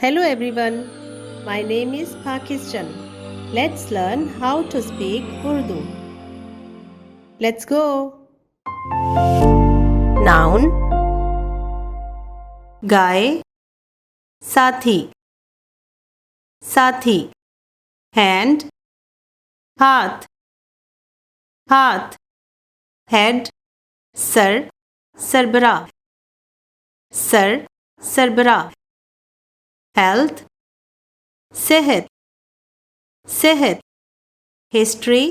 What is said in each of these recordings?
Hello everyone, my name is Pakistan. Let's learn how to speak Urdu. Let's go. Noun गाय साथी साथी hand हाथ हाथ head sir सरबरा sir सरबरा health सेहत सेहत history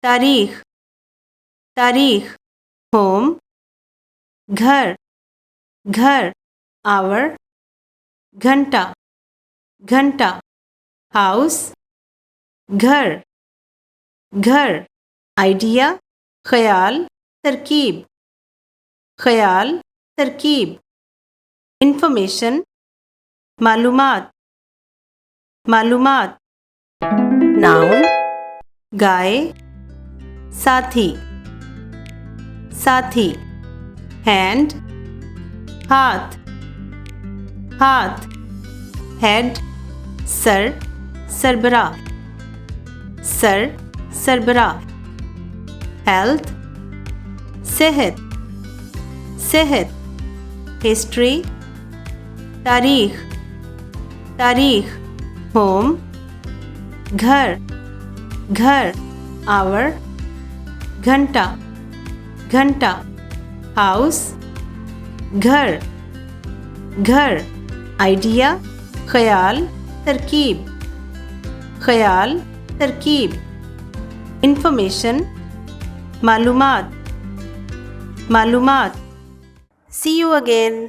तारीख तारीख home घर घर hour घंटा घंटा house घर घर idea ख्याल तरकीब ख्याल तरकीब information मालूमात मालूमात noun गाय साथी साथी hand हाथ हाथ head सर सरबरा सर सरबरा health सेहत सेहत history तारीख तारीख होम घर घर hour घंटा घंटा हाउस घर घर आइडिया ख्याल तरकीब ख्याल तरकीब इंफॉर्मेशन मालूमात मालूमात See you again.